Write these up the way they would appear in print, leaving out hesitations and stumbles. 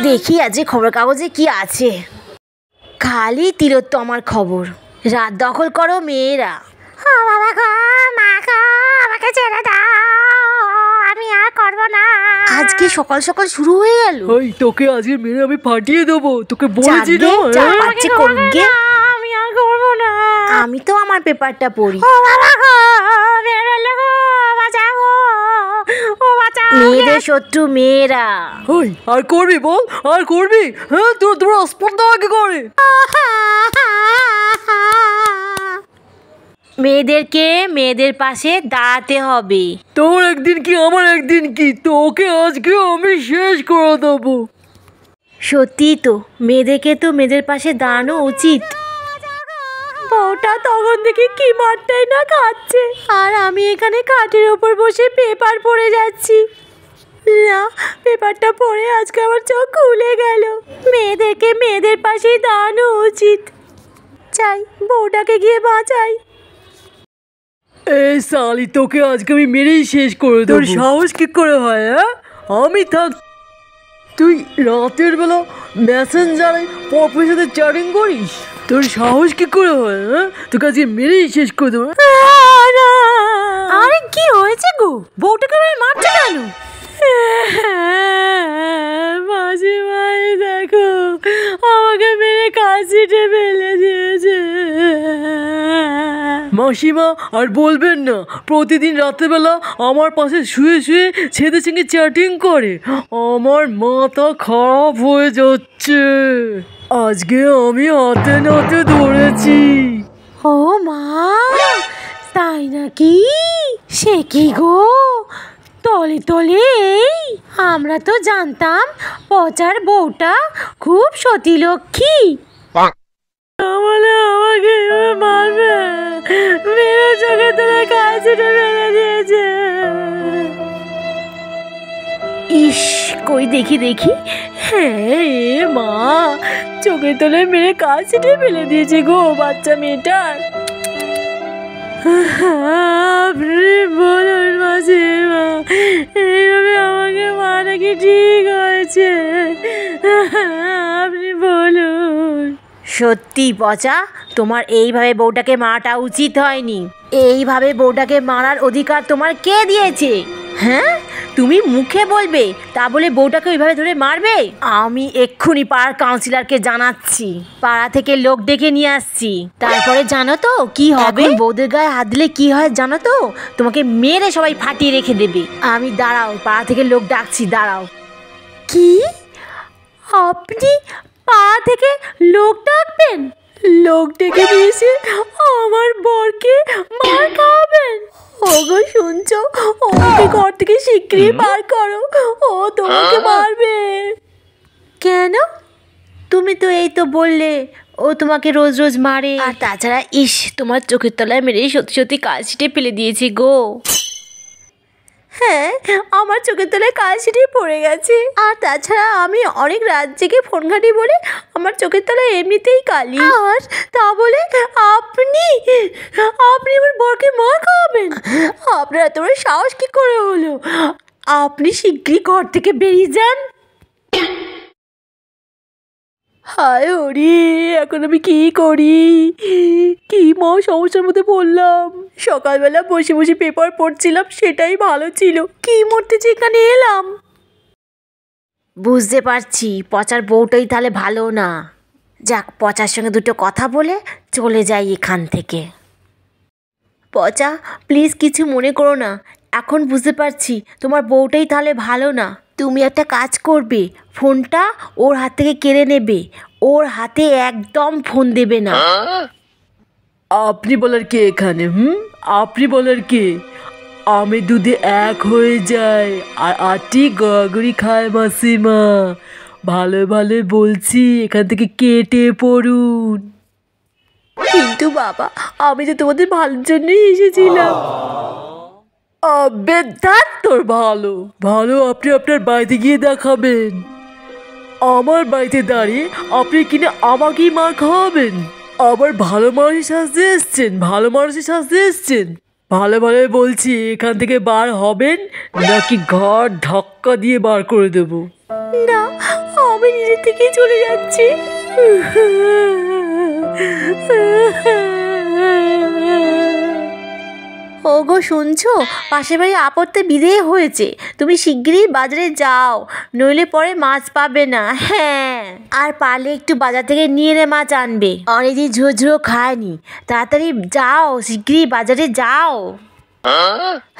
দেখি আজ খবর কাগজে কি আছে। খালি তিলোত্তমার খবর, রাত দখল করো মেয়েরা। বাবা গো, মা গো, আমাকে ছেড়ে দাও, আমি আর করবো না। আজকে সকাল সকাল শুরু হয়ে গেল। ওই তোকে আজকে মেরে আমি ফাটিয়ে দেবো, তোকে বলেছি না। আমি আর করবো না। আমি তো আমার পেপারটা পড়ি। মেয়েদের শত্রু মেয়েরা। ওই আর করবি বল, আর করবি? হ্যাঁ তোর স্পর্ধা আগে করে। মেয়েদেরকে মেয়েদের পাশে দাঁড়াতে হবে। তোর একদিন কি আমার একদিন কি, তোকে আজকে আমি শেষ করে দেবো। সত্যি তো, মেয়েদেরকে তো মেয়েদের পাশে দাঁড়ানো উচিত। বউটা তখন থেকে কি মারটাই না খাচ্ছে, আর আমি এখানে খাটের ওপর বসে পেপার পড়ে যাচ্ছি। না, পেপারটা পড়ে আজকে আমার চোখ খুলে গেল। মেয়েদেরকে মেয়েদের পাশেই দাঁড়ানো উচিত। চাই বউটাকে গিয়ে বাঁচাই। এই শালি, তোকে আজকে আমি মেরেই শেষ করে দেবো। তোর সাহস কি করে হয়? হ্যাঁ, আমি থাক তুই রাতের বেলা মেসেঞ্জারে পপের সাথে চ্যাটিং করিস? তোর সাহস কি করে হয়? হ্যাঁ, তোকে আজকে মেরেই শেষ করে দেবো। আরে কি হয়েছে গো, বউটাকে মারছে কেন? মাসিমাই দেখো, আমাকে মেরে কাশিতে ফেলে দিয়েছে। মাসিমা আর বলবেন না, প্রতিদিন রাত্রেবেলা আমার পাশে শুয়ে শুয়ে ছেলেদের সঙ্গে চ্যাটিং করে। আমার মাথা খারাপ হয়ে যাচ্ছে। আজকে আমি হাতে নাতে ধরেছি। ও মা, তাই নাকি? সে কি গো, তলে তলে এই? আমরা তো জানতাম পচার বউটা খুব সতী লক্ষ্মী। আমাকে মারবে, মেরে চোখে তোরা কাশিটা ফেলে দিয়েছে। ইস, কই দেখি দেখি। হ্যাঁ মা, চোখে তোলে মেরে কাশিটা ফেলে দিয়েছে গো বাচ্চা মেয়েটার। আপনি বলুন মাসিমা, এইভাবে আমাকে মারা কি ঠিক হয়েছে? আপনি বলুন। সত্যি পচা, তোমার এইভাবে বউটাকে মারাটা উচিত হয়নি। এইভাবে বউটাকে মারার অধিকার তোমার কে দিয়েছে? হ্যাঁ, তুমি মুখে বলবে, তা বলে বউটাকে ওইভাবে ধরে মারবে? আমি এক্ষুনি পাড়ার কাউন্সিলরকে জানাচ্ছি, পাড়া থেকে লোক ডেকে নিয়ে আসছি। তারপরে জানো তো কি হবে? বউদের গায়ে হাত দিলে কি হয় জানো তো? তোমাকে মেরে সবাই ফাটিয়ে রেখে দেবে। আমি দাঁড়াও, পাড়া থেকে লোক ডাকছি, দাঁড়াও। কি? আপনি পাড়া থেকে লোক ডাকবেন? লোক ডেকে দিয়েছে আমার বরকে মার খাওয়াবেন? ওগো শুনছো, ওকে ঘর থেকে শিগগিরই বার করো, ও তোমাকে মারবে। কেন? তুমি তো এই তো বললে ও তোমাকে রোজ রোজ মারে। আর তাছাড়া ইস, তোমার চোখের তলায় মেরে সত্যি সত্যি কাশিটে ফেলে দিয়েছে গো। হ্যাঁ, আমার চোখের তলায় কাশিটি পড়ে গেছে। আর তাছাড়া আমি অনেক রাত জেগে ফোন ঘাঁটি বলে আমার চোখের তলায় এমনিতেই কালি। আর তা বলে আপনি আমার বরকে মার খাওয়াবেন? আপনার এত বড় সাহস কি করে হলো? আপনি শিগগিরই ঘর থেকে বেরিয়ে যান। হায় হরি, এখন আমি কি করি? কি সমস্যার মধ্যে পড়লাম। সকালবেলা বসে বসে পেপার পড়ছিলাম, সেটাই ভালো ছিল। কি মরতে যে এখানে এলাম। বুঝতে পারছি পচার বউটাই তাহলে ভালো না। যাক, পচার সঙ্গে দুটো কথা বলে চলে যাই এখান থেকে। পচা, প্লিজ কিছু মনে করো না। এখন বুঝতে পারছি তোমার বউটাই তাহলে ভালো না। তুমি একটা কাজ করবে, ফোনটা ওর হাত থেকে কেড়ে নেবে, ওর হাতে একদম ফোন দেবে না। আপনি বলার কে এখানে? আপনি বলার কে? আমি দুধে এক হয়ে যায় আর আটি গড়াগড়ি খায় মাসিমা। ভালো ভালো বলছি, এখান থেকে কেটে পড়ুন। কিন্তু বাবা, আমি তো তোমাদের ভালোর জন্যই এসেছিলাম। আবে ধ্যাৎ, তোর ভালো ভালো আপনি আপনার বাড়িতে গিয়ে দেখাবেন। আমার বাড়িতে দাঁড়িয়ে আপনি কিনা আমাকেই মার খাওয়াবেন? আবার ভালো মানুষের সাজতে এসছেন? ভালো মানুষের সাজতে এসছেন? ভালো ভালো বলছি, এখান থেকে বার হবেন নাকি ঘর ধাক্কা দিয়ে বার করে দেব? না, আমি নিজে থেকেই চলে যাচ্ছি। ওগো শুনছো, পাশের বাড়ি আপদে বিদেয় হয়েছে, তুমি শিগগিরই বাজারে যাও, নইলে পরে মাছ পাবে না। হ্যাঁ, আর পারলে একটু বাজার থেকে নিয়ে এনে মাছ আনবে, অনেকদিন ঝুড়ো ঝুড়ো খায়নি। তাড়াতাড়ি যাও, শিগগিরই বাজারে যাও।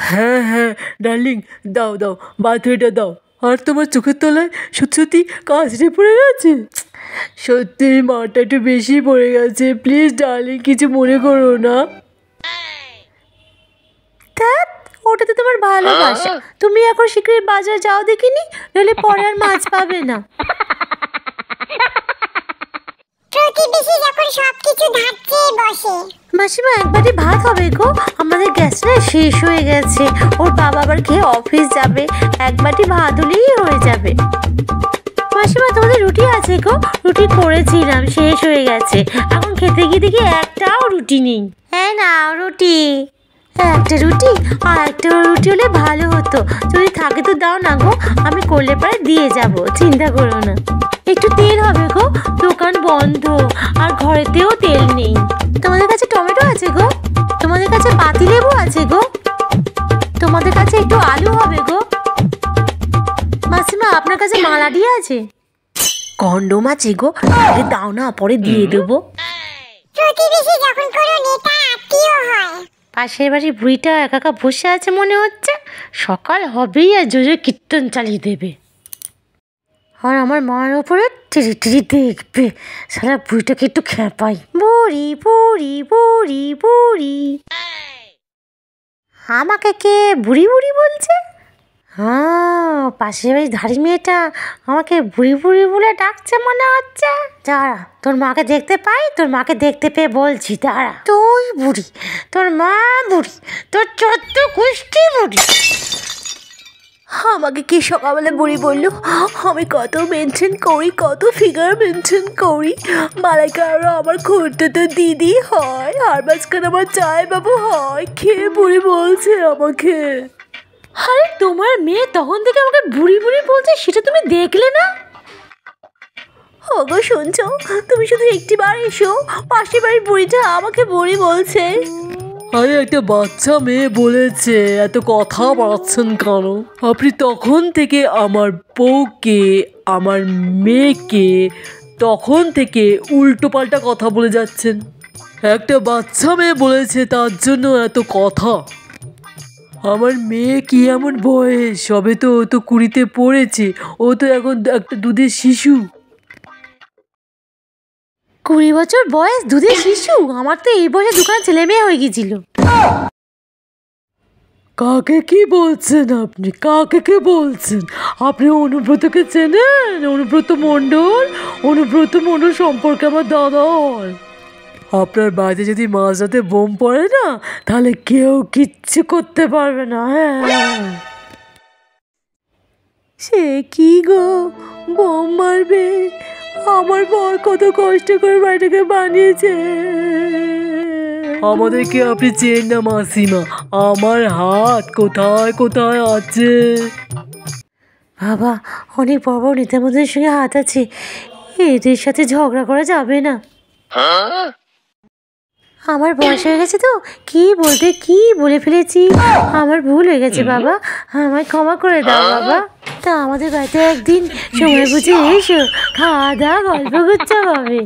হ্যাঁ হ্যাঁ ডার্লিং, দাও দাও, বাথরুমটা দাও। আর তোমার চোখের তলায় সত্যি সত্যি কাঁচড়ে পড়ে গেছে? সত্যি মাটা একটু বেশি পড়ে গেছে, প্লিজ ডার্লিং কিছু মনে করো না। ধ্যাৎ, ওটা তো তোমার ভালোবাসা। তুমি এখন শিগগিরই বাজারে যাও দেখিনি, নইলে পরে আর মাছ পাবে না। প্রতিবেশী যখন সবকিছু ধার চেয়ে বসে। মাসিমা, একবারই ভাত হবে গো, আমাদের গ্যাসটা শেষ হয়ে গেছে। ওর বাবা আবার খেয়ে অফিস যাবে, এক বাটি ভাত হলেই হয়ে যাবে। মাসিমা, তোমাদের রুটি আছে গো? রুটি করেছিলাম, শেষ হয়ে গেছে। এখন খেতে গিয়ে দেখি একটাও রুটি নেই। হ্যাঁ নাও রুটি। একটা রুটি আর একটা রুটি হলে ভালো হতো, যদি থাকে তো দাও না গো, আমি করলে পরে দিয়ে যাব, চিন্তা করো না। একটু তেল হবে গো, দোকান বন্ধ আর ঘরেতেও তেল নেই। তোমাদের কাছে টমেটো আছে গো? তোমাদের কাছে পাতিলেবু আছে গো? তোমাদের কাছে একটু আলু হবে গো? মাসিমা, আপনার কাছে মালাডি আছে? কন্ডম আছে গো? আগে দাও না, পরে দিয়ে দেবো। প্রতিবেশী যখন কোনো নেতা আত্মীয় হয়। পাশের বাড়ি বুড়িটা একা একা বসে আছে মনে হচ্ছে, সকাল হবেই আর জোরে কীর্তন চালিয়ে দেবে। আর আমার মায়ের ওপরে টিরি টিরি দেখবে, সারা বুড়িটাকে একটু খেপাই। বুড়ি বুড়ি বুড়ি বুড়ি, আমাকে কে বুড়ি বুড়ি বলছে? হ্যাঁ, পাশের বাড়ির ধাড়ি মেয়েটা আমাকে বুড়ি বুড়ি বলে ডাকছে মনে হচ্ছে। দাঁড়া, তোর মাকে দেখতে পাই, তোর মাকে দেখতে পেয়ে বলছি। দাঁড়া, তুই বুড়ি, তোর মা বুড়ি, তোর 14 গোষ্ঠী বুড়ি। আমাকে কি সকালবেলা বুড়ি বললো? আমি কত মেনটেন করি, কত ফিগার মেনটেন করি। মালাইকা আরও আমার খুঁড়তে তো দিদি হয়, আর মাঝখানে আমার চায় বাবু হয়, খেয়ে বুড়ি বলছে আমাকে। আরে তোমার মেয়ে তখন থেকে আমাকে বুড়ি বুড়ি বলছে, সেটা তুমি দেখলে না? ওগো শুনছো, তুমি শুধু একটি বার এসো, পাশের বাড়ির বুড়িটা আমাকে বুড়ি বলছে। আরে একটা বাচ্চা মেয়ে বলেছে, এত কথা বাড়াচ্ছেন কেন? আপনি তখন থেকে আমার বউকে, আমার মেয়েকে তখন থেকে উল্টো পাল্টা কথা বলে যাচ্ছেন। একটা বাচ্চা মেয়ে বলেছে তার জন্য এত কথা? আমার মেয়ে কি এমন বয়স, সবে তো ও তো 20-তে পড়েছে, ও তো এখন একটা দুধের শিশু। 20 বছর বয়স, দুধের শিশু? আমার তো এই বয়সে দোকানে ছেলে মেয়ে হয়ে গেছিল। কাকে কি বলছেন আপনি? কাকে কি বলছেন? আপনি অনুব্রতকে চেনেন? অনুব্রত মণ্ডল? অনুব্রত মণ্ডল সম্পর্কে আমার দাদা হয়। আপনার বাড়িতে যদি মাঝরাতে বোম পড়ে না, তাহলে কেউ কিচ্ছু করতে পারবে না। হ্যাঁ, সে কি গো, বোম মারবে? আমার বর কত কষ্ট করে বাড়িটাকে বানিয়েছে। আমাদেরকে আপনি চেন না মাসিমা, আমার হাত কোথায় কোথায় আছে। বাবা, অনেক বড় বড় নেতাদের সঙ্গে হাত আছে, এদের সাথে ঝগড়া করা যাবে না। আমার বয়স হয়ে গেছে তো, কি বলতে কি বলে ফেলেছি, আমার ভুল হয়ে গেছে বাবা, আমায় ক্ষমা করে দাও বাবা। তা আমাদের বাড়িতে একদিন সময় বুঝে এসো, খাওয়া দাওয়া গল্প করতে হবে।